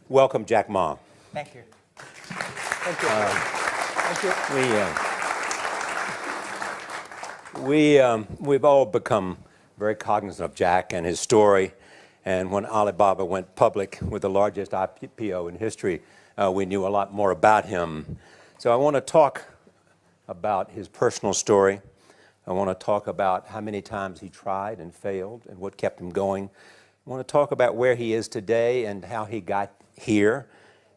welcome Jack Ma. Thank you. Thank you. Thank you. We've all become very cognizant of Jack and his story. And when Alibaba went public with the largest IPO in history, we knew a lot more about him. So I want to talk about his personal story. I want to talk about how many times he tried and failed and what kept him going. I want to talk about where he is today and how he got here,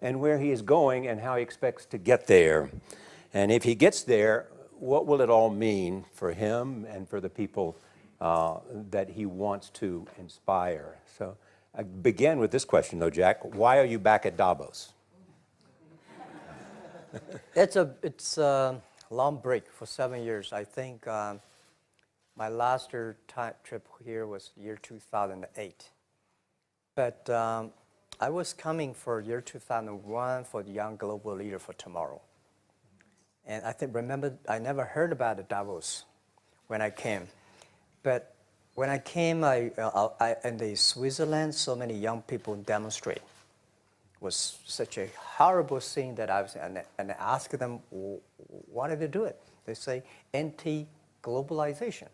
and where he is going and how he expects to get there. And if he gets there, what will it all mean for him and for the people that he wants to inspire? So I begin with this question, though, Jack. Why are you back at Davos? It's a long break for 7 years. I think my last trip here was year 2008. But I was coming for year 2001 for the Young Global Leader for Tomorrow. And remember, I never heard about the Davos when I came. But when I came, in the Switzerland, so many young people demonstrate. It was such a horrible thing that I was, and I asked them, why did they do it? They say, anti-globalization.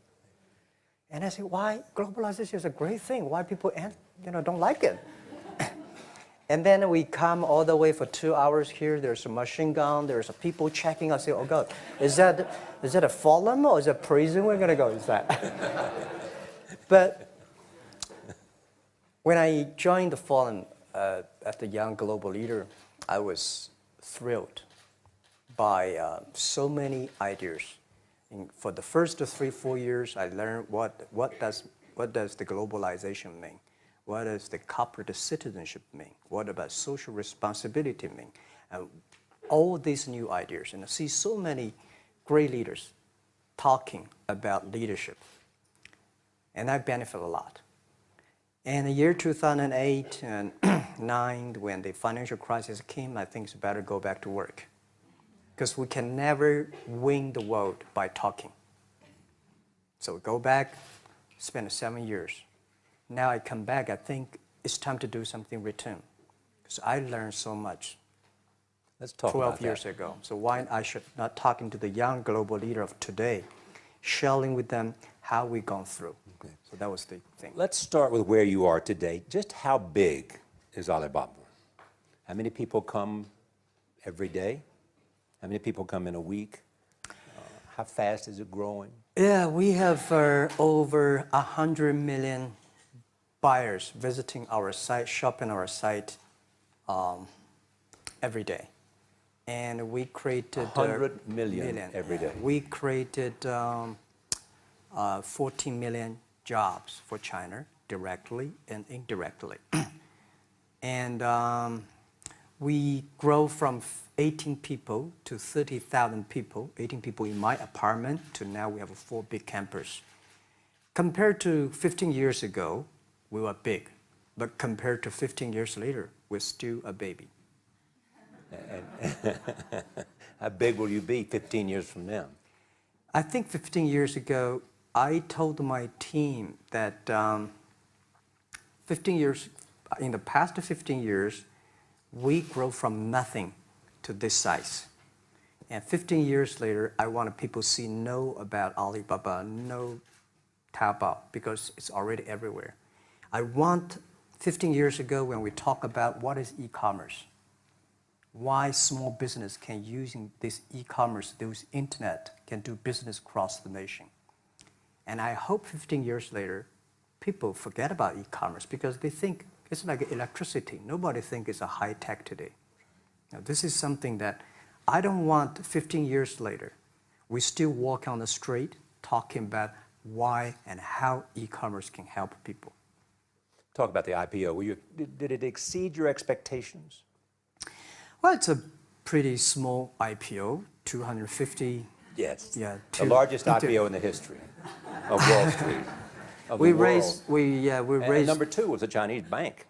And I say, why? Globalization is a great thing. Why people don't like it? And then we come all the way for 2 hours here. There's a machine gun. There's people checking. I say, oh, God, is that a forum or is it a prison we're going to go? Is that? But when I joined the forum as the Young Global Leader, I was thrilled by so many ideas. For the first 3-4 years, I learned what does the globalization mean? What does the corporate citizenship mean? What about social responsibility mean? All these new ideas, and I see so many great leaders talking about leadership, and I benefit a lot. And the year 2008 and 2009, when the financial crisis came, I think it's better go back to work, because we can never win the world by talking. So go back, spend 7 years. Now I come back, I think it's time to do something return. Because I learned so much. Let's talk 12 years ago. So why I should not talking to the young global leader of today, sharing with them how we've gone through. Okay. So that was the thing. Let's start with where you are today. Just how big is Alibaba? How many people come every day? How many people come in a week? How fast is it growing? Yeah, we have over 100 million buyers visiting our site, shopping our site every day. And we created 100 million every day. We created 14 million jobs for China, directly and indirectly. And we grow from 18 people to 30,000 people, 18 people in my apartment, to now we have 4 big campus. Compared to 15 years ago, we were big, but compared to 15 years later, we're still a baby. How big will you be 15 years from now? I think 15 years ago, I told my team that 15 years, in the past 15 years, we grow from nothing to this size. And 15 years later, I want people to know about Alibaba, know Taobao, because it's already everywhere. I want 15 years ago when we talk about what is e-commerce, why small business can using this e-commerce, this internet, can do business across the nation. And I hope 15 years later, people forget about e-commerce because they think it's like electricity. Nobody thinks it's a high tech today. Now, this is something that I don't want 15 years later, we still walk on the street talking about why and how e-commerce can help people. Talk about the IPO. Did it exceed your expectations? Well, it's a pretty small IPO, 250. Yes. Yeah. The largest IPO in the history of Wall Street. We raised. And number 2 was a Chinese bank.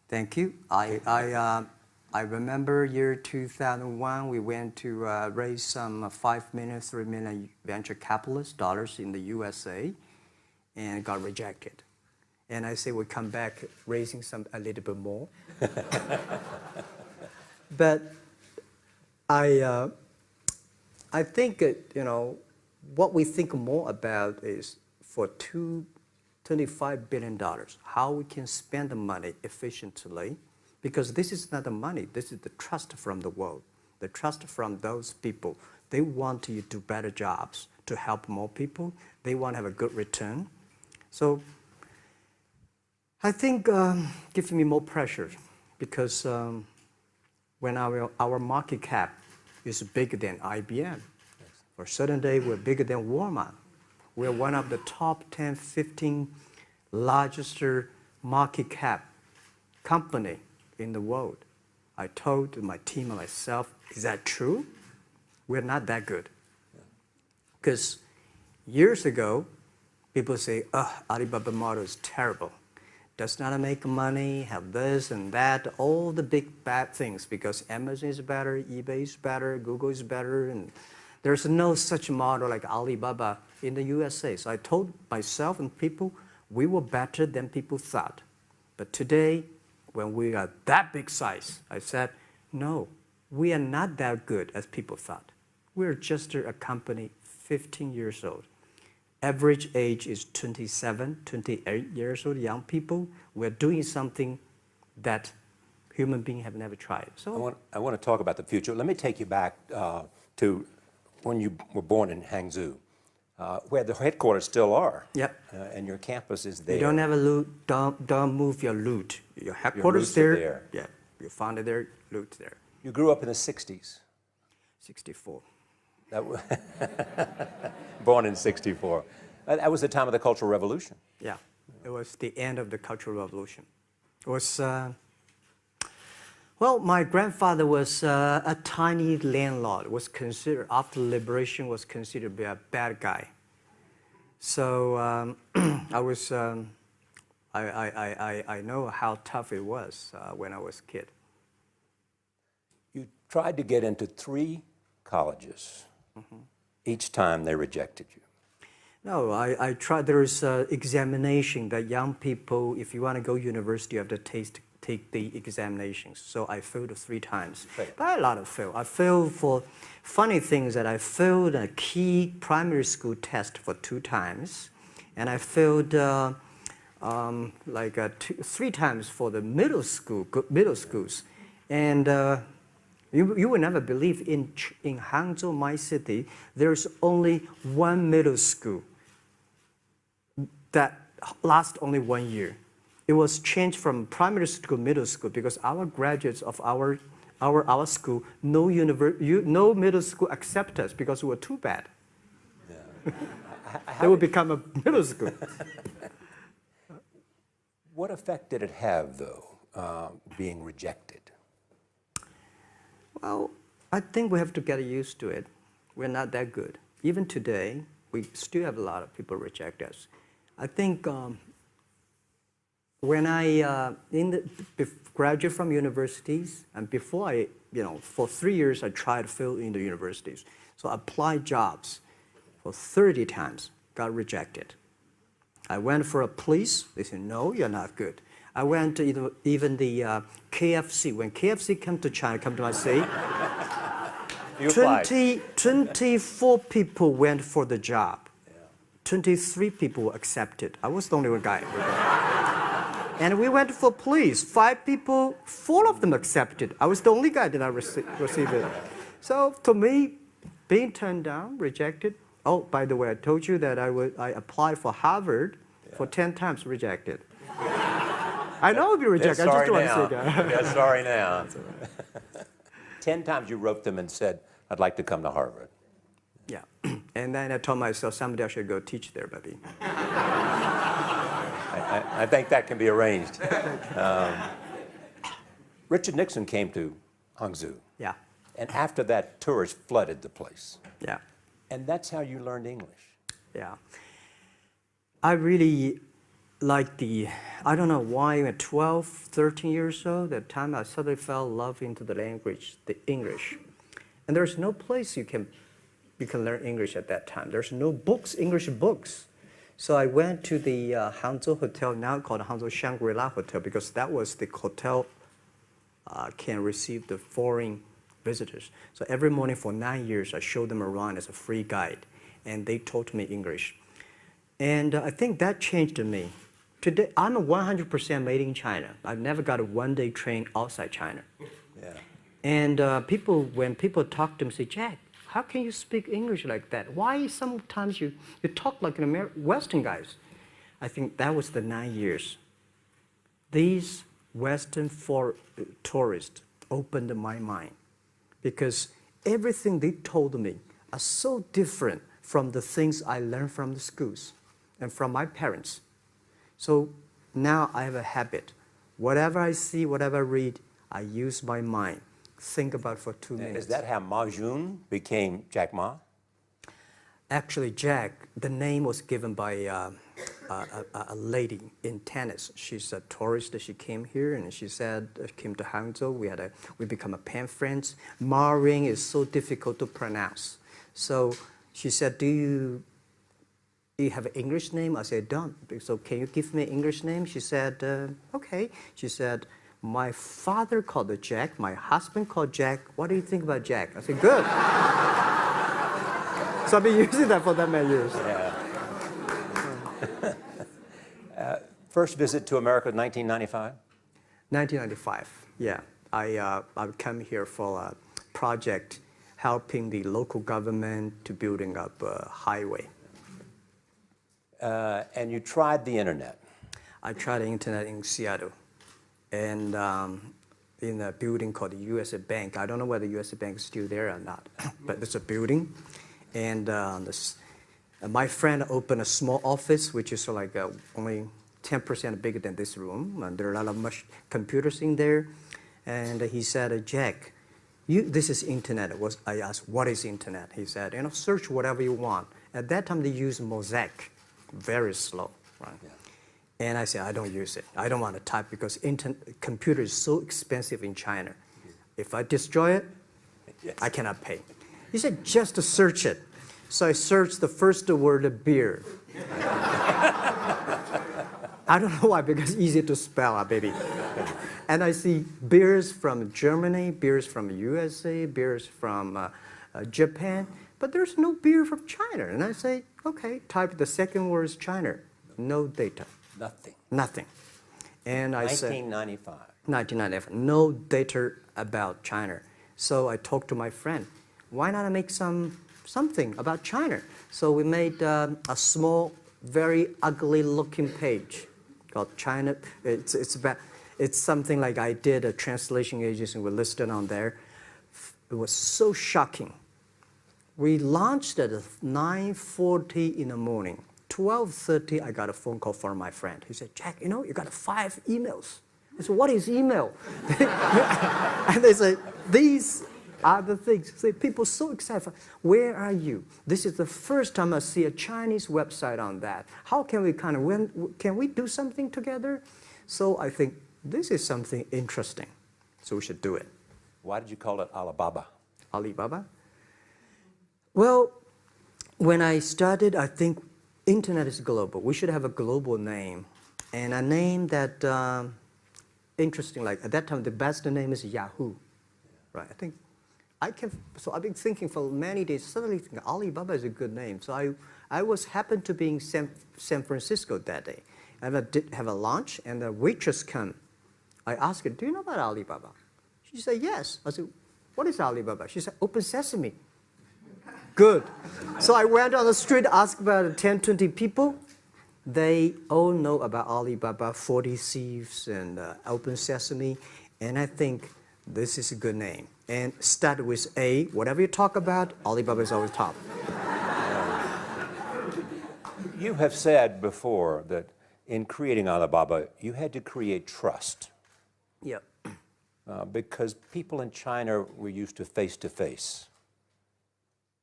Thank you. I remember year 2001. We went to raise some 5 million, 3 million venture capitalist dollars in the USA, and got rejected. And I say we come back raising a little bit more. But I think, what we think more about is for $25 billion, how we can spend the money efficiently, because this is not the money, this is the trust from the world, the trust from those people. They want you to do better jobs, to help more people. They want to have a good return. So I think gives me more pressure, because when our market cap is bigger than IBM, for a certain day we're bigger than Walmart. We're one of the top 10, 15 largest market cap company in the world. I told my team and myself, is that true? We're not that good. Because years ago, people say, Alibaba model is terrible. Does not make money, have this and that, all the big bad things, because Amazon is better, eBay is better, Google is better, and there's no such model like Alibaba in the USA. So I told myself and people, we were better than people thought. But today, when we are that big size, I said, no, we are not that good as people thought. We're just a company 15 years old. Average age is 27, 28 years old, young people. We're doing something that human beings have never tried. So I want to talk about the future. Let me take you back to when you were born in Hangzhou, where the headquarters still are. Yep. And your campus is there. You don't have a loot, don't move your loot. Your headquarters there. Yeah, you found it there, loot there. You grew up in the 60s. 64. Born in 64. That was the time of the Cultural Revolution. Yeah, it was the end of the Cultural Revolution. It was, well, my grandfather was a tiny landlord, was considered, after liberation, was considered to be a bad guy. So I was, I know how tough it was when I was a kid. You tried to get into 3 colleges. Mm-hmm. Each time they rejected you. No, I tried. There is an examination that young people, if you want to go university, you have to take the examinations. So I failed 3 times. Right. But a lot of fail. I failed for funny things that I failed a key primary school test for 2 times. And I failed 3 times for the middle schools. And you will never believe in Hangzhou, my city, there's only 1 middle school that lasts only 1 year. It was changed from primary school to middle school because our graduates of our school, no middle school accept us because we were too bad. Yeah. They would become a middle school. What effect did it have, though, being rejected? Well, I think we have to get used to it. We're not that good. Even today, we still have a lot of people reject us. I think when I graduate from universities, and before I, for 3 years, I tried to fill in the universities. So I applied jobs for 30 times, got rejected. I went for a police. They said, no, you're not good. I went to even the KFC. When KFC came to China, come to my city, 24 people went for the job. Yeah. 23 people were accepted. I was the only one guy. And we went for police. 5 people, 4 of them accepted. I was the only guy that I received it. So to me, being turned down, rejected. Oh, by the way, I told you that I applied for Harvard for 10 times, rejected. I know I'll be rejected. I just don't want to say that. Yeah, sorry now. 10 times you wrote them and said, I'd like to come to Harvard. Yeah. And then I told myself, someday I should go teach there, baby. I think that can be arranged. Richard Nixon came to Hangzhou. Yeah. And after that, tourists flooded the place. Yeah. And that's how you learned English. Yeah. I really like I don't know why at 12, 13 years old, that time I suddenly fell in love into the language, the English. And there's no place you can learn English at that time. There's no books, English books. So I went to the Hangzhou hotel, now called Hangzhou Shangri-La Hotel, because that was the hotel can receive the foreign visitors. So every morning for 9 years, I showed them around as a free guide, and they taught me English. And I think that changed me. Today, I'm a 100% made in China. I've never got a one-day train outside China. Yeah. And when people talk to me, say, Jack, how can you speak English like that? Why sometimes you talk like an Western guys? I think that was the 9 years. These Western tourists opened my mind because everything they told me are so different from the things I learned from the schools and from my parents. So now I have a habit. Whatever I see, whatever I read, I use my mind. Think about for 2 minutes. Is that how Ma Jun became Jack Ma? Actually, Jack, the name was given by a lady in tennis. She's a tourist. She came here and she said, came to Hangzhou. We become a pen friends. Ma Ring is so difficult to pronounce. So she said, do you have an English name? I said, don't. So can you give me an English name? She said, okay. She said, my father called it Jack. My husband called Jack. What do you think about Jack? I said, good. So I've been using that for that many years. Yeah. First visit to America, 1995? 1995, yeah. I come here for a project helping the local government to building up a highway. And you tried the internet? I tried the internet in Seattle. And in a building called the USA Bank. I don't know whether the USA Bank is still there or not, but it's a building. And my friend opened a small office, which is like only 10% bigger than this room. And there are a lot of computers in there. And he said, Jack, this is internet. I asked, what is internet? He said, search whatever you want. At that time, they used Mosaic, very slow, right? Yeah. And I said, I don't use it. I don't want to type because computer is so expensive in China. If I destroy it, yes, I cannot pay. He said, just to search it. So I searched the first word, beer. I don't know why, because it's easy to spell, baby. And I see beers from Germany, beers from USA, beers from Japan, but there's no beer from China. And I say, okay, type the second word is China. No data. Nothing. And I said, 1995, no data about China. So I talked to my friend, why not make something about China? So we made a small, very ugly looking page called China. It's something like I did a translation agency, we listed on there. It was so shocking. We launched at 9:40 in the morning. 12:30, I got a phone call from my friend. He said, Jack, you got 5 emails. I said, what is email? And they say, these are the things. So people are so excited. Where are you? This is the first time I see a Chinese website on that. How can we can we do something together? So I think this is something interesting. So we should do it. Why did you call it Alibaba? Alibaba? Well, when I started, I think internet is global. We should have a global name. And a name that, interesting, like at that time, the best name is Yahoo. Right? So I've been thinking for many days, suddenly thinking Alibaba is a good name. So I happened to be in San Francisco that day. And I did have a lunch, and the waitress came. I asked her, do you know about Alibaba? She said, yes. I said, what is Alibaba? She said, Open Sesame. Good. So I went on the street, asked about 10, 20 people. They all know about Alibaba, 40 Thieves, and Open Sesame. And I think this is a good name. And start with A. Whatever you talk about, Alibaba is always top. You have said before that in creating Alibaba, you had to create trust. Yep. Because people in China were used to face-to-face.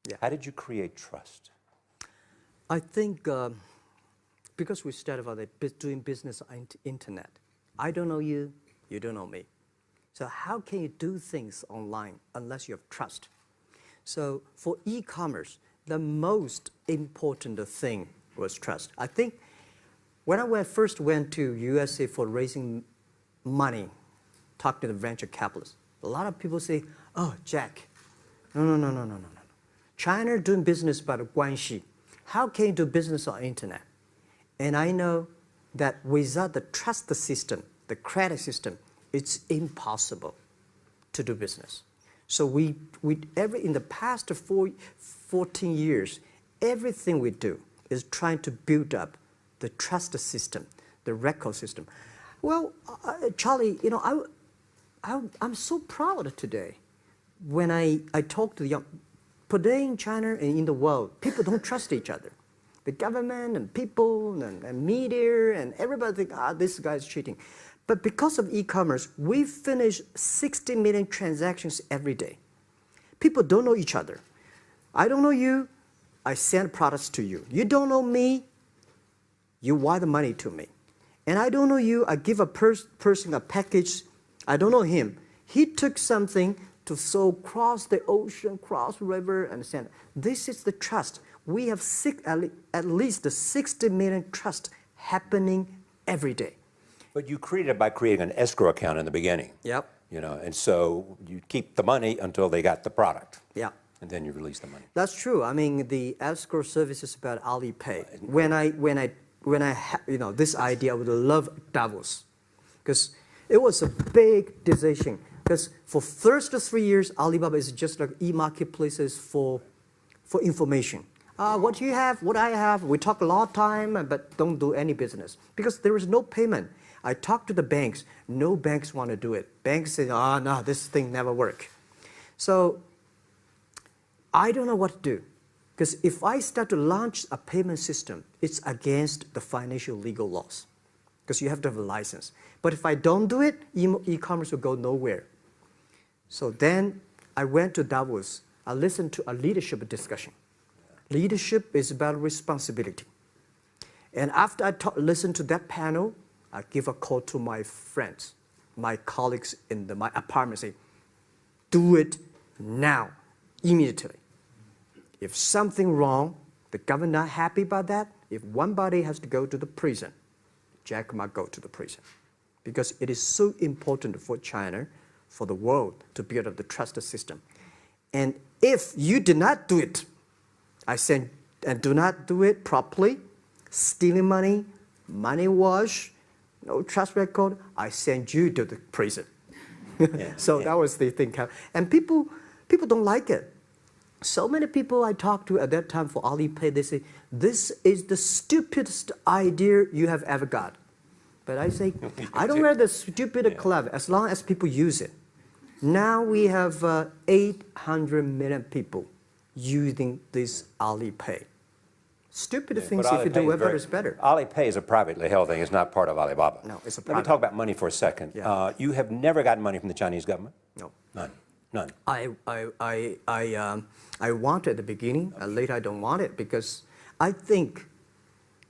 Yeah. How did you create trust? I think because we started doing business on the internet. I don't know you, you don't know me. So how can you do things online unless you have trust? So for e-commerce, the most important thing was trust. I think when I first went to USA for raising money, talk to the venture capitalists, a lot of people say, oh, Jack, no. China doing business by the 关系. How can you do business on internet? And I know that without the trust system, the credit system, it's impossible to do business. So in the past 14 years, everything we do is trying to build up the trust system, the record system. Well, Charlie, you know, I'm so proud today when I talk to the young. Today in China and in the world, people don't trust each other. The government and people and media and everybody think, this guy's cheating. But because of e-commerce, we finish 60 million transactions every day. People don't know each other. I don't know you, I send products to you. You don't know me, you wire the money to me. And I don't know you, I give a person a package, I don't know him. He took something to cross the ocean, cross the river, and send. This is the trust. We have at least 60 million trust happening every day. But you created it by creating an escrow account in the beginning. Yep. You know, and so you keep the money until they got the product. Yeah. And then you release the money. That's true. I mean, the escrow service is about Alipay. When I this idea, I would love Davos, because it was a big decision. Because for first 3 years, Alibaba is just like e-marketplaces for information. What you have, what I have, we talk a lot of time, but don't do any business. Because there is no payment. I talked to the banks. No banks want to do it. Banks say, oh, no, this thing never work. So I don't know what to do. Because if I start to launch a payment system, it's against the financial legal laws. Because you have to have a license. But if I don't do it, e-commerce will go nowhere. So then I went to Davos. I listened to a leadership discussion. Leadership is about responsibility. And after I listened to that panel, I give a call to my friends, my colleagues in my apartment, say, do it now, immediately. If something wrong, the government not happy about that, if one body has to go to the prison, Jack might go to the prison. Because it is so important for China, for the world, to build up the trust system. And if you did not do it, I said, and do not do it properly, stealing money, money wash, no trust record, I send you to the prison. That was the thing. And people don't like it. So many people I talked to at that time for Alipay, they say, this is the stupidest idea you have ever got. But I say, I don't wear the stupid clever as long as people use it. Now we have 800 million people using this Alipay. Stupid things, if you do whatever is better. Alipay is a privately held thing. It's not part of Alibaba. No, it's a private. Let me talk about money for a second. Yeah. You have never gotten money from the Chinese government? No. None. I want it at the beginning, and later I don't want it, because I think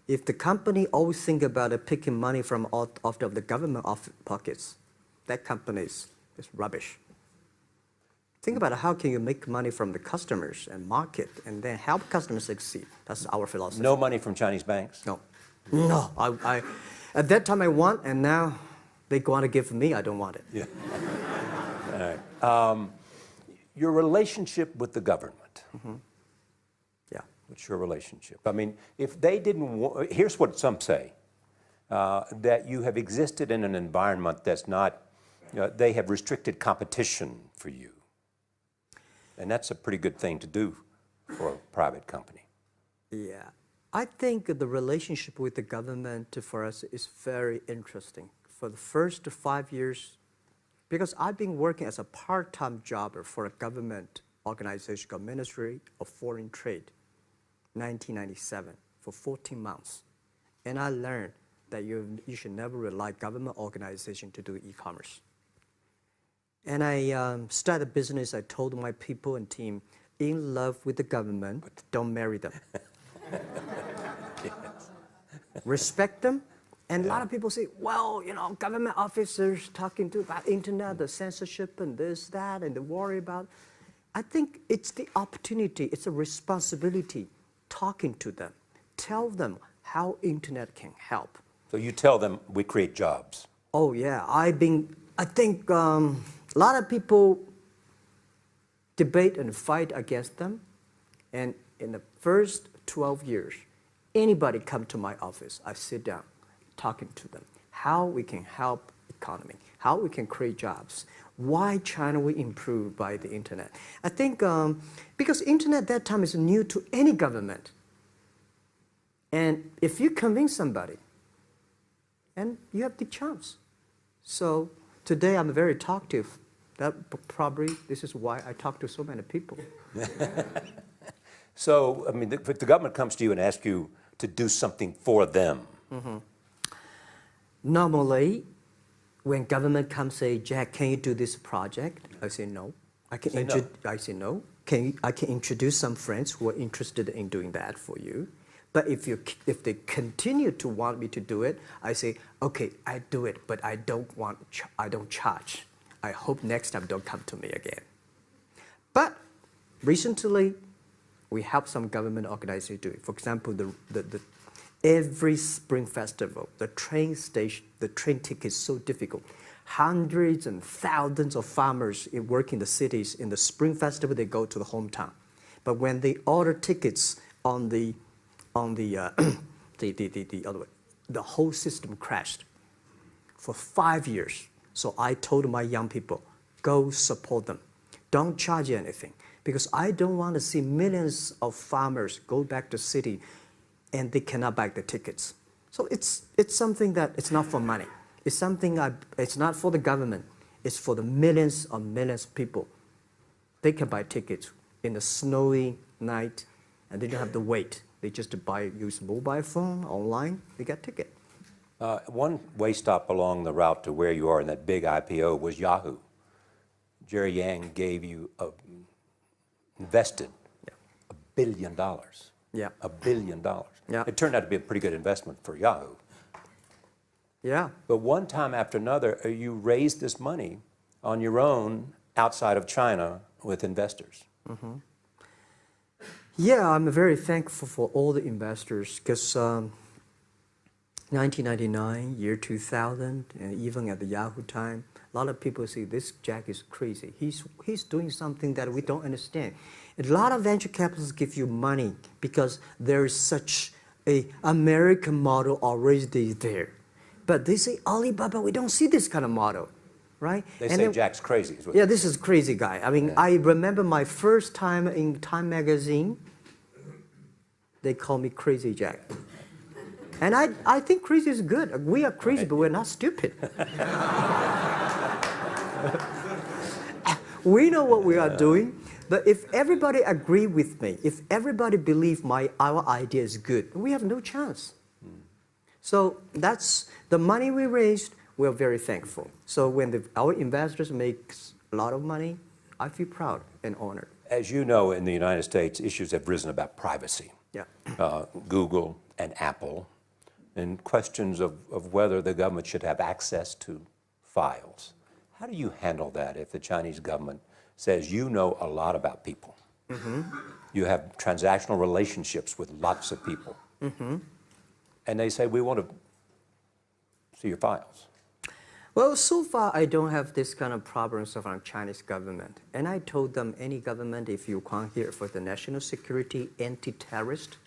if the company always think about picking money from out of the government pockets, that company is rubbish. Think about how can you make money from the customers and market and then help customers succeed. That's our philosophy. No money from Chinese banks? No. No. At that time I want, and now they want to give me, I don't want it. Yeah. All right. Your relationship with the government. Mm-hmm. Yeah. What's your relationship? I mean, if they didn't here's what some say, that you have existed in an environment that's not, they have restricted competition for you. And that's a pretty good thing to do for a private company. Yeah. I think the relationship with the government for us is very interesting. For the first 5 years, because I've been working as a part-time jobber for a government organization called Ministry of Foreign Trade, 1997, for 14 months. And I learned that you should never rely on government organization to do e-commerce. And I started a business. I told my people and team, in love with the government, don't marry them. Yes. Respect them. And a lot of people say, well, government officers talking about internet, the censorship and this, that, and they worry about. I think it's the opportunity, it's a responsibility talking to them, tell them how internet can help. So you tell them we create jobs. Oh yeah, I think a lot of people debate and fight against them, and in the first 12 years, anybody come to my office, I sit down talking to them, how we can help economy, how we can create jobs, why China will improve by the internet. I think because internet at that time is new to any government. And if you convince somebody, and you have the chance. So today I'm very talkative. That probably this is why I talk to so many people. So, I mean, if the government comes to you and asks you to do something for them. Mm-hmm. Normally, when government comes say, Jack, can you do this project? I say no. I say no. I can introduce some friends who are interested in doing that for you. But if they continue to want me to do it, I say, okay, I do it, but I don't charge. I hope next time don't come to me again. But recently, we help some government organizations do it. For example, every spring festival, the train ticket is so difficult. Hundreds and thousands of farmers work in the cities. In the spring festival, they go to the hometown. But when they order tickets on the other way, the whole system crashed for 5 years. So I told my young people, go support them. Don't charge anything. Because I don't want to see millions of farmers go back to city and they cannot buy the tickets. So it's something that it's not for money. It's something it's not for the government. It's for the millions of people. They can buy tickets in a snowy night and they don't have to wait. They just use mobile phone, online, they get ticket. One way stop along the route to where you are in that big IPO was Yahoo. Jerry Yang gave you invested $1 billion. Yeah. $1 billion. Yeah. It turned out to be a pretty good investment for Yahoo. Yeah. But one time after another, you raised this money on your own outside of China with investors. Mm-hmm. Yeah, I'm very thankful for all the investors because 1999, year 2000, and even at the Yahoo time, a lot of people say this Jack is crazy. He's doing something that we don't understand. A lot of venture capitalists give you money because there is such a American model already there. But they say, Alibaba, we don't see this kind of model, right? They say Jack's crazy. Yeah, this is crazy guy. I mean, I remember my first time in Time magazine, they call me Crazy Jack. And I think crazy is good. We are crazy, but we're not stupid. We know what we are doing, but if everybody agree with me, if everybody believe our idea is good, we have no chance. So that's the money we raised, we're very thankful. So when our investors make a lot of money, I feel proud and honored. As you know, in the United States, issues have risen about privacy. Yeah. Google and Apple, and questions of whether the government should have access to files. How do you handle that if the Chinese government says you know a lot about people? Mm-hmm. You have transactional relationships with lots of people. Mm-hmm. And they say, we want to see your files. Well, so far, I don't have this kind of problems from Chinese government. And I told them, any government, if you come here for the national security, anti-terrorist,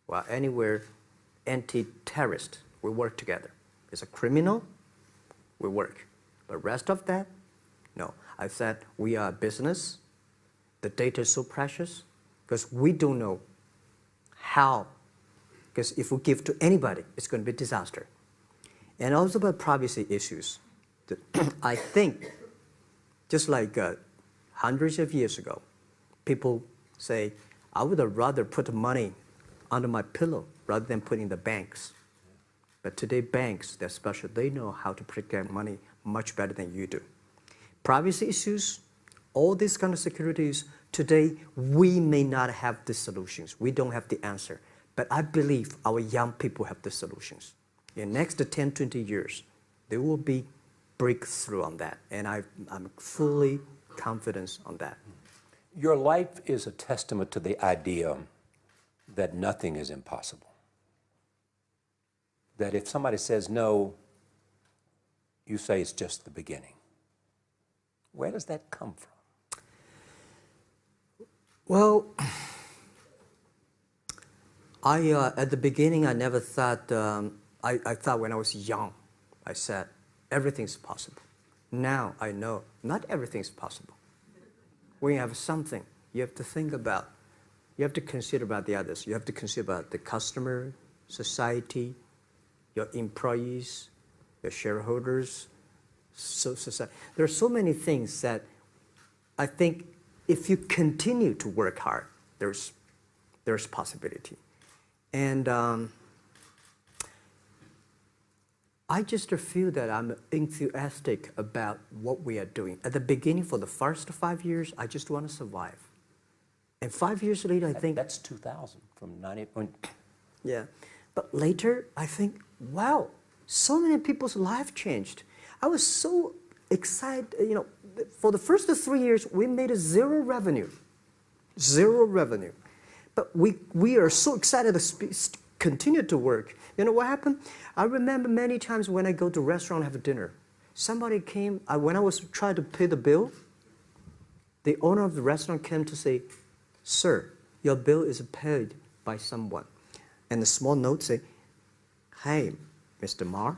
well, anywhere, anti-terrorist, we work together. It's a criminal, we work. But rest of that, no. I said, we are a business. The data is so precious because we don't know how. Because if we give to anybody, it's going to be a disaster. And also about privacy issues. I think, just like hundreds of years ago, people say, I would rather put money under my pillow rather than put in the banks. But today, banks, they're special. They know how to protect money much better than you do. Privacy issues, all these kind of securities, today, we may not have the solutions. We don't have the answer. But I believe our young people have the solutions. In the next 10, 20 years, there will be breakthrough on that. And I'm fully confident on that. Your life is a testament to the idea that nothing is impossible. That if somebody says no, you say it's just the beginning. Where does that come from? Well, at the beginning, I never thought, I thought when I was young, I said, everything's possible. Now I know not everything's possible. When you have something, you have to think about, you have to consider about the others. You have to consider about the customer, society, your employees, your shareholders, society. There are so many things that I think if you continue to work hard, there's possibility. And I just feel that I'm enthusiastic about what we are doing. At the beginning, for the first 5 years, I just want to survive. And 5 years later, I think... That's 2000, from 90... Yeah. But later, I think, wow, so many people's life changed. I was so excited, you know, for the first 3 years, we made zero revenue. Zero revenue. But we are so excited to continue to work. You know what happened? I remember many times when I go to a restaurant and have dinner, somebody came, when I was trying to pay the bill, the owner of the restaurant came to say, "Sir, your bill is paid by someone." And the small note say, "Hey, Mr. Ma,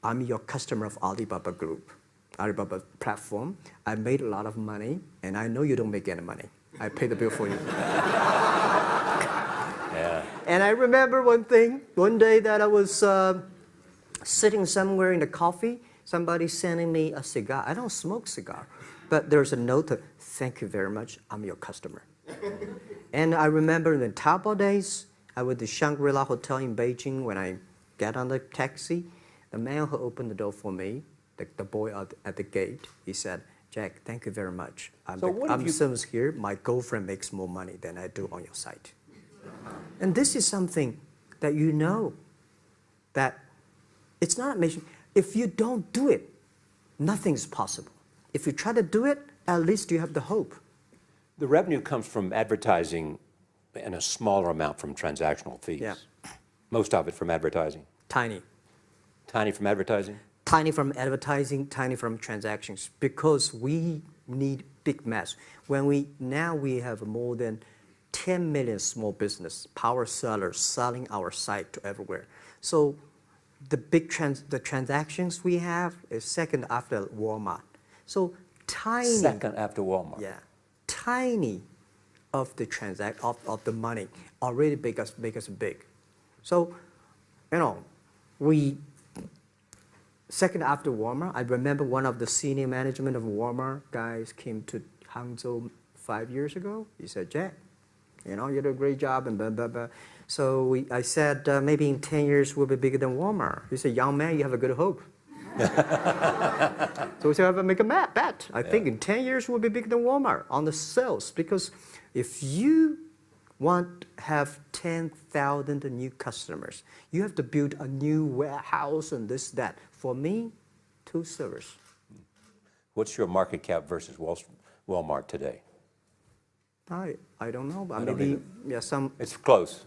I'm your customer of Alibaba Group, Alibaba platform. I made a lot of money, and I know you don't make any money. I pay the bill for you." Yeah. And I remember one day that I was sitting somewhere in the coffee, somebody sending me a cigar. I don't smoke cigar, but there's a note, "Thank you very much, I'm your customer." And I remember in the Taobao days, I was at the Shangri Hotel in Beijing. When I get on the taxi, the man who opened the door for me, the boy at the gate, he said, "Jack, thank you very much. I'm service here. My girlfriend makes more money than I do on your site." And this is something that you know, that it's not amazing. If you don't do it, nothing's possible. If you try to do it, at least you have the hope. The revenue comes from advertising and a smaller amount from transactional fees. Yeah. Most of it from advertising. Tiny. Tiny from advertising? Tiny from advertising, tiny from transactions, because we need big mass. Now we have more than 10 million small business power sellers selling our site to everywhere. So the transactions we have is second after Walmart. So tiny. Second after Walmart. Yeah, tiny of the of the money already make us big. So, you know, second after Walmart. I remember one of the senior management of Walmart guys came to Hangzhou 5 years ago. He said, "Jack, you know, you did a great job," and blah, blah, blah. So I said, "Maybe in 10 years we'll be bigger than Walmart." He said, "Young man, you have a good hope." So we said, "Make a bet. I think in 10 years we'll be bigger than Walmart on the sales." Because if you want to have 10,000 new customers, you have to build a new warehouse and this, that. For me, 2 servers. What's your market cap versus Walmart today? I don't know, but I don't maybe either. It's close.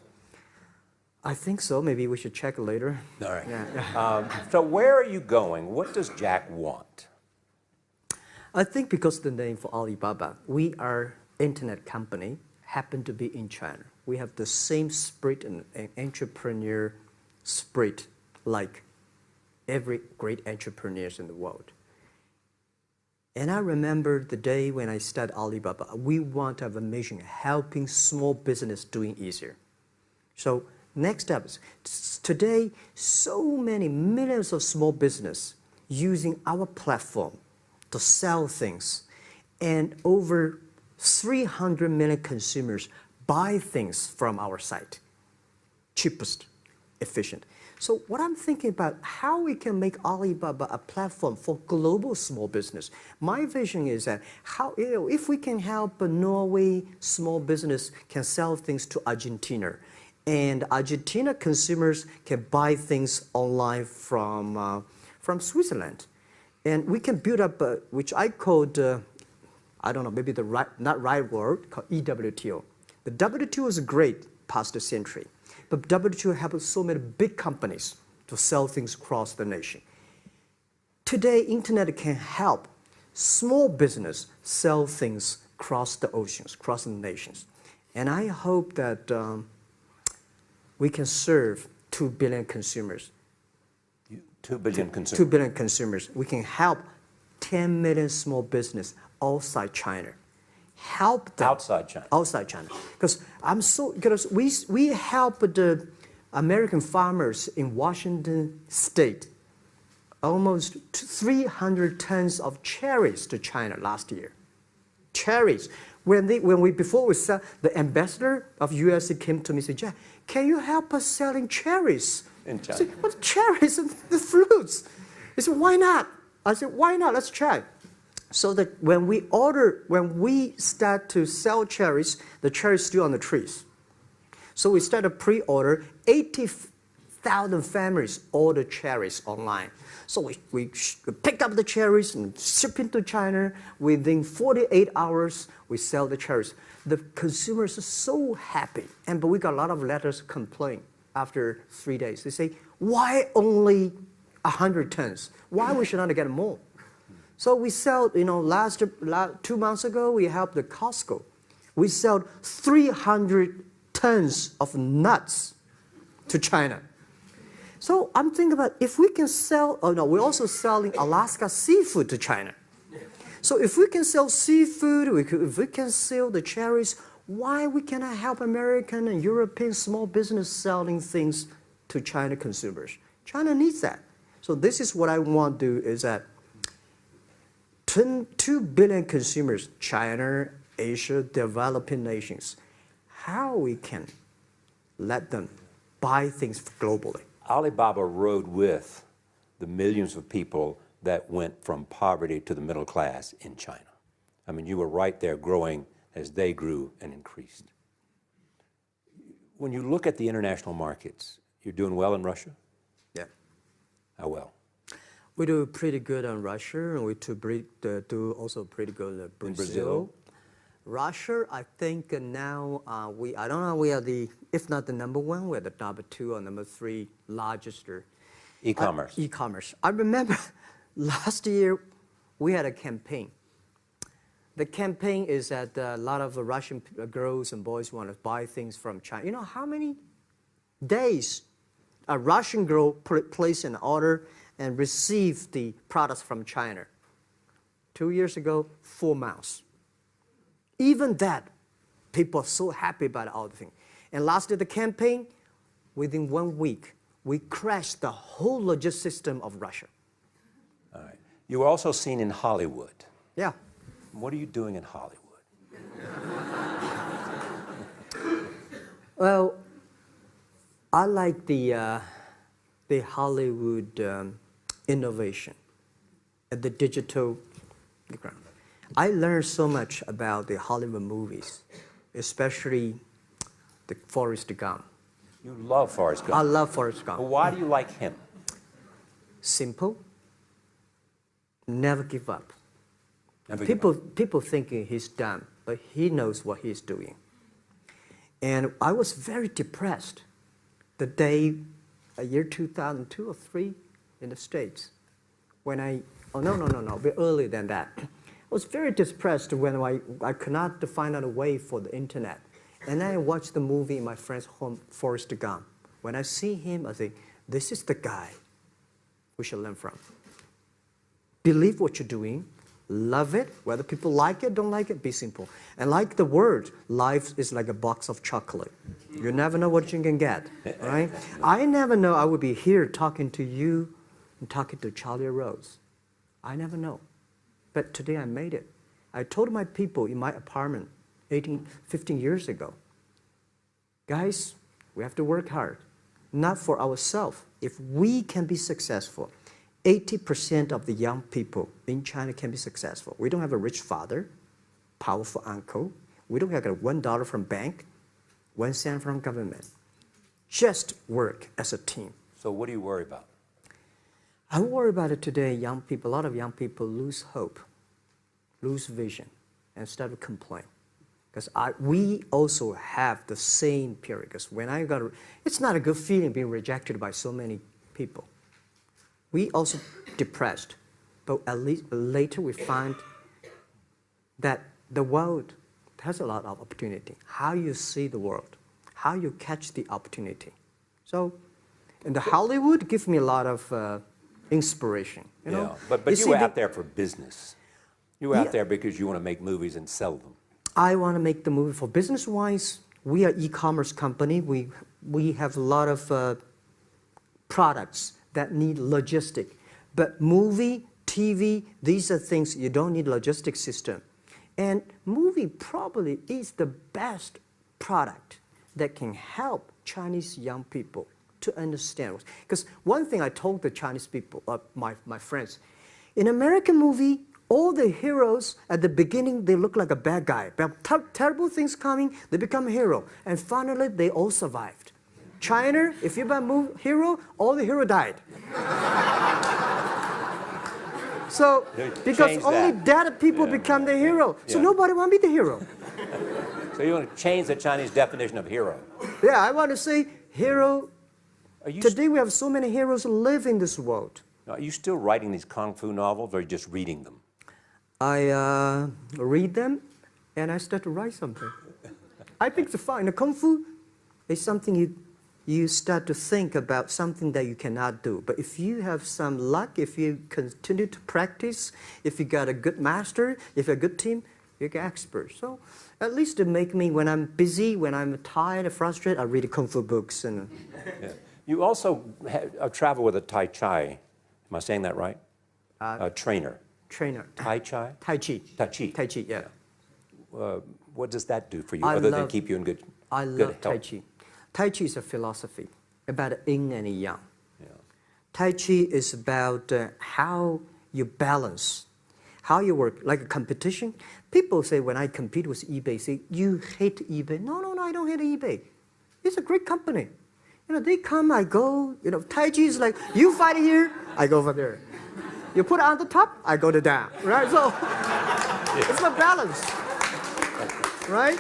I think so. Maybe we should check later. All right. Yeah. So where are you going? What does Jack want? I think because the name for Alibaba, we are internet company, happen to be in China. We have the same spirit and entrepreneur spirit like every great entrepreneurs in the world. And I remember the day when I started Alibaba, we want to have a mission helping small business doing easier. So next step is, today, so many millions of small business using our platform to sell things, and over 300 million consumers buy things from our site. Cheapest, efficient. So what I'm thinking about, how we can make Alibaba a platform for global small business. My vision is that if we can help a Norway small business can sell things to Argentina, and Argentina consumers can buy things online from Switzerland, and we can build up, which I called, I don't know, maybe not right word, called EWTO. The WTO is great, past century. But WTO helped so many big companies to sell things across the nation. Today, internet can help small business sell things across the oceans, across the nations. And I hope that we can serve 2 billion consumers. 2 billion consumers. 2 billion consumers. We can help 10 million small business outside China. Help them. Outside China. Outside China. Because we help the American farmers in Washington State almost 300 tons of cherries to China last year. Cherries. Before we sell, the ambassador of USA came to me and said, Jack, can you help us selling cherries? In China. I said, what cherries and the fruits? He said, why not? I said, why not? Let's try. So that when we start to sell cherries, the cherries still on the trees. So we start a pre-order, 80,000 families order cherries online. So we pick up the cherries and ship into China. Within 48 hours, we sell the cherries. The consumers are so happy. But we got a lot of letters complaint after 3 days. They say, why only 100 tons? Why we should not get more? So we sell, 2 months ago, we helped the Costco. We sold 300 tons of nuts to China. So I'm thinking about if we can sell, we're also selling Alaska seafood to China. So if we can sell seafood, if we can sell the cherries, why we cannot help American and European small business selling things to China consumers? China needs that. So this is what I want to do is that 2 billion consumers, China, Asia, developing nations, how we can let them buy things globally. Alibaba rode with the millions of people that went from poverty to the middle class in China. I mean, you were right there growing as they grew and increased. When you look at the international markets, you're doing well in Russia? Yeah. How well? We do pretty good on Russia, and we do also pretty good in Brazil. In Brazil? Russia, I think now I don't know, we are if not the number 1, we're the number 2 or number 3 largest. E-commerce. E-commerce. I remember last year we had a campaign. The campaign is that a lot of Russian girls and boys want to buy things from China. You know how many days a Russian girl placed an order and received the products from China? 2 years ago, 4 months. Even that, people are so happy about all the things. And last year, the campaign, within 1 week, we crashed the whole logistics system of Russia. All right. You were also seen in Hollywood. Yeah. What are you doing in Hollywood? Well, I like the Hollywood innovation at the digital background. I learned so much about the Hollywood movies, especially the Forrest Gump. You love Forrest Gump. I love Forrest Gump. Well, why do you like him? Simple. Never give up. Never give up. People thinking he's dumb, but he knows what he's doing. And I was very depressed the day, year 2002 or 3 in the States, when a bit earlier than that. I was very depressed when I could not find out a way for the internet. And then I watched the movie in my friend's home, Forrest Gump. When I see him, I think, this is the guy we should learn from. Believe what you're doing, love it, whether people like it, don't like it, be simple. And like the word, life is like a box of chocolate. You never know what you can get, right? I never know I would be here talking to you and talking to Charlie Rose. I never know. But today I made it. I told my people in my apartment 15 years ago, guys, we have to work hard, not for ourselves. If we can be successful, 80% of the young people in China can be successful. We don't have a rich father, powerful uncle. We don't have $1 from bank, 1 cent from government. Just work as a team. So what do you worry about? I worry about it today. Young people, a lot of young people lose hope, lose vision, and start to complain. Because we also have the same period. Because when I got, it's not a good feeling being rejected by so many people. We also depressed, but at least later we find that the world has a lot of opportunity. How you see the world, how you catch the opportunity. So, in the Hollywood gives me a lot of inspiration. You know? But you were out there for business. You were out there because you want to make movies and sell them. I want to make the movie for business-wise. We are e-commerce company. We have a lot of products that need logistic. But movie, TV, these are things you don't need logistic system. And movie probably is the best product that can help Chinese young people to understand. Because one thing I told the Chinese people, my friends, in American movie, all the heroes at the beginning, they look like a bad guy. Terrible things coming, they become a hero. And finally, they all survived. China, if you're a hero, all the hero died. So, because only dead people become the hero. So nobody want to be the hero. So you want to change the Chinese definition of hero? Yeah, I want to say hero. Today we have so many heroes who live in this world. Are you still writing these kung fu novels, or are you just reading them? I read them, and I start to write something. I think it's fun. The kung fu is something you start to think about something that you cannot do. But if you have some luck, if you continue to practice, if you got a good master, if you're a good team, you get expert. So at least to make me, when I'm busy, when I'm tired or frustrated, I read kung fu books. And You also travel with a Tai Chi. Am I saying that right? A trainer. Tai Chi? Tai Chi. Tai Chi. Tai Chi, yeah. What does that do for you, other than keep you in good health? I love Tai Chi. Tai Chi is a philosophy about yin and yang. Yeah. Tai Chi is about how you balance, how you work, like a competition. People say when I compete with eBay, say, you hate eBay. No, I don't hate eBay. It's a great company. You know, they come, I go. You know, Tai Chi is like, you fight here, I go over there. You put it on the top, I go to down, right? So it's a balance, right?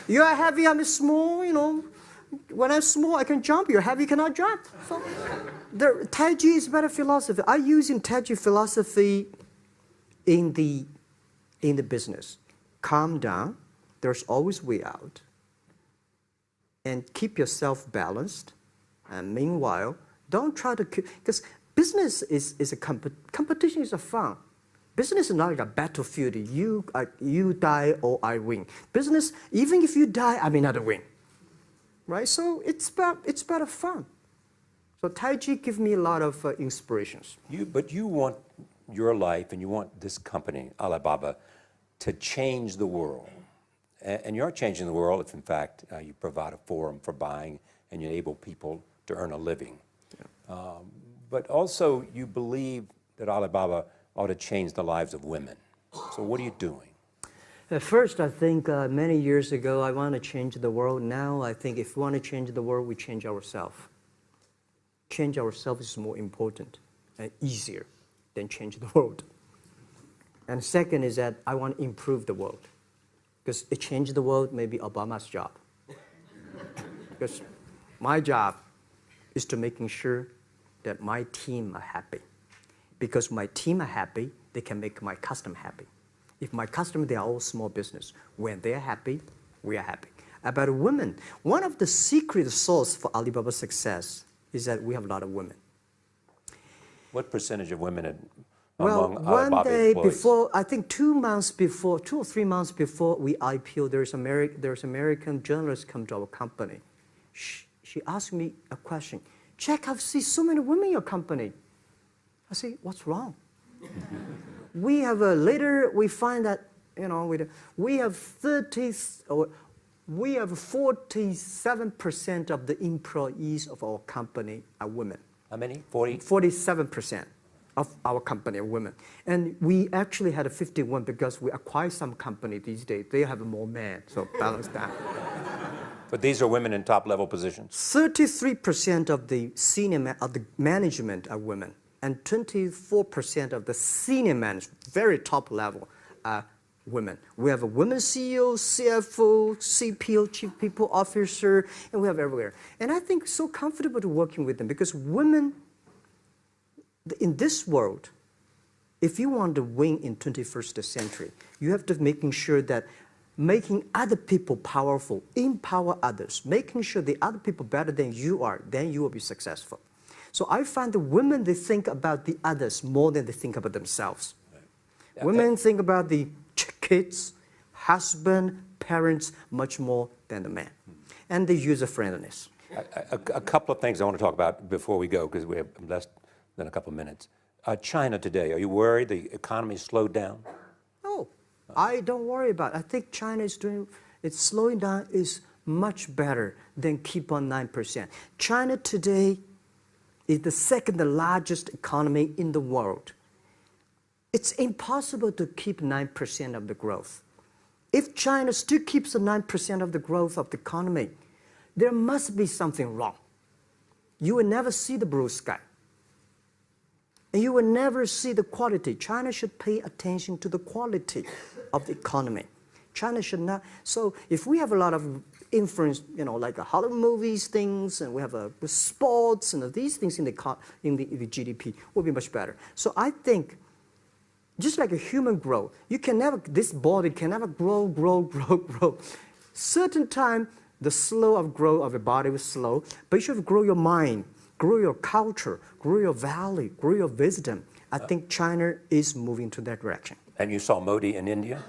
You are heavy, I'm small, you know. When I'm small, I can jump. You're heavy, you cannot jump. So the Tai Chi is about a philosophy. I use in Tai Chi philosophy in the business. Calm down. There's always way out. And keep yourself balanced. And meanwhile, don't try to, because business is a competition is a fun. Business is not like a battlefield. You die or I win. Business, even if you die, I may not win. Right? So it's about fun. So Tai Chi gives me a lot of inspirations. But you want your life and you want this company, Alibaba, to change the world. And you're changing the world if, in fact, you provide a forum for buying and you enable people to earn a living. Yeah. But also, you believe that Alibaba ought to change the lives of women. So what are you doing? At first, I think many years ago, I want to change the world. Now, I think if we want to change the world, we change ourselves. Change ourselves is more important and easier than change the world. And second is that I want to improve the world. Because to change the world may be Obama's job. Because my job is to making sure that my team are happy. Because my team are happy, they can make my customer happy. If my customer, they are all small business. When they're happy, we are happy. About women, one of the secret source for Alibaba's success is that we have a lot of women. What percentage of women among Alibaba one day employees? Before, I think 2 or 3 months before we IPO, there's American journalist come to our company. She asked me a question. Jack, I've seen so many women in your company. I say, what's wrong? We have later we find that we have 47% of the employees of our company are women. How many? 47% of our company are women, and we actually had a 51 because we acquired some company these days. They have more men, so balance that. But these are women in top-level positions? 33% of the management are women, and 24% of the senior management, very top level, are women. We have a women CEO, CFO, CPO, Chief People Officer, and we have everywhere. And I think so comfortable to working with them because women, in this world, if you want to win in 21st century, you have to making sure that making other people powerful, empower others, making sure the other people better than you are, then you will be successful. So I find the women, they think about the others more than they think about themselves. Right. Yeah, women think about the kids, husband, parents, much more than the man. And the user-friendliness. A couple of things I want to talk about before we go, because we have less than a couple of minutes. China today, are you worried the economy slowed down? No, I don't worry about it. I think China is doing, it's slowing down is much better than keep on 9%. China today is the second largest economy in the world. It's impossible to keep 9% of the growth. If China still keeps the 9% of the growth of the economy, there must be something wrong. You will never see the blue sky. And you will never see the quality. China should pay attention to the quality of the economy. China should not. So if we have a lot of influence, you know, like the Hollywood movies, things, and we have sports and these things in the GDP, will be much better. So I think, just like a human growth, you can never, this body can never grow. Certain time, the slow of growth of the body was slow, but you should grow your mind, grow your culture, grow your value, grow your wisdom. I think China is moving to that direction. And you saw Modi in India?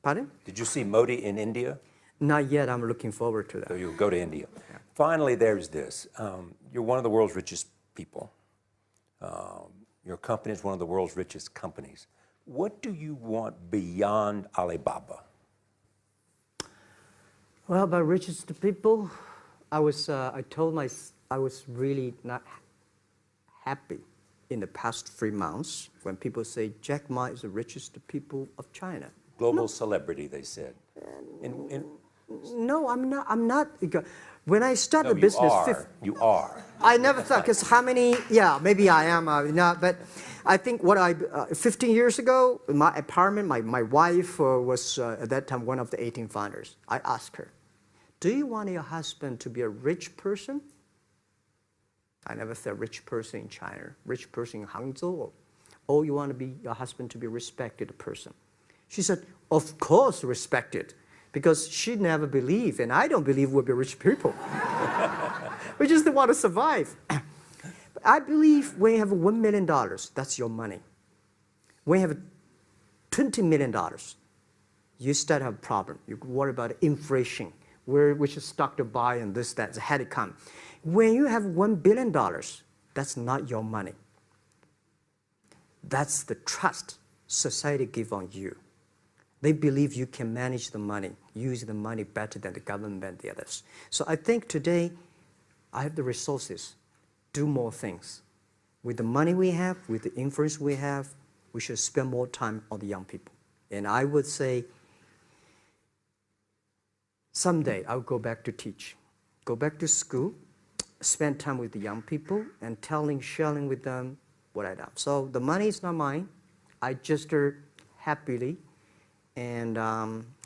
Pardon? Did you see Modi in India? Not yet. I'm looking forward to that. So you'll go to India. Yeah. Finally, there's this. You're one of the world's richest people. Your company is one of the world's richest companies. What do you want beyond Alibaba? Well, by richest people, I was really not happy in the past 3 months when people say Jack Ma is the richest people of China. Global celebrity, they said. No, I'm not. When I started no, business, you are. I never thought, because how many? Yeah, maybe I am. Not, but I think 15 years ago, my apartment, my wife was at that time one of the 18 founders. I asked her, "Do you want your husband to be a rich person?" I never said rich person in China, rich person in Hangzhou, or you want your husband to be a respected person. She said, "Of course, respected." Because she never believed, and I don't believe we'll be rich people. We just want to survive. But I believe when you have $1 million, that's your money. When you have $20 million, you start to have a problem. You worry about inflation, which stock to buy and this, that, had to come. When you have $1 billion, that's not your money. That's the trust society gives on you. They believe you can manage the money, use the money better than the government and the others. So I think today, I have the resources, do more things. With the money we have, with the influence we have, we should spend more time on the young people. And I would say, someday I'll go back to teach, go back to school, spend time with the young people, and sharing with them what I done. So the money is not mine. I just happily and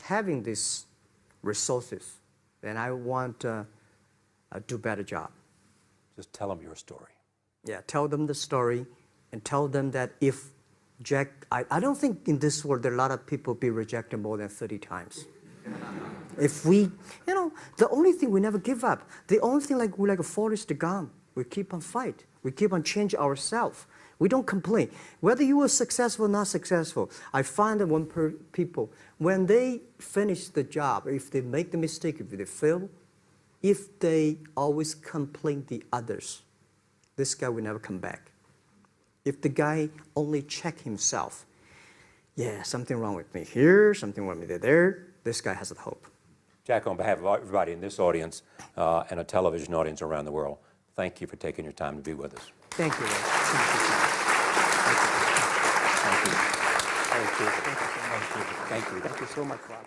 having these resources, then I want to do a better job. Just tell them your story. Yeah, tell them the story and tell them that if Jack, I don't think in this world there are a lot of people be rejected more than 30 times. If we, the only thing we never give up, the only thing we're like a Forrest Gump, we keep on fight, we keep on change ourselves. We don't complain. Whether you were successful or not successful, I find that people, when they finish the job, if they make the mistake, if they fail, if they always complain the others, this guy will never come back. If the guy only check himself, yeah, something wrong with me here, something wrong with me there, this guy has a hope. Jack, on behalf of everybody in this audience and a television audience around the world, thank you for taking your time to be with us. Thank you. Thank you so much, Rob.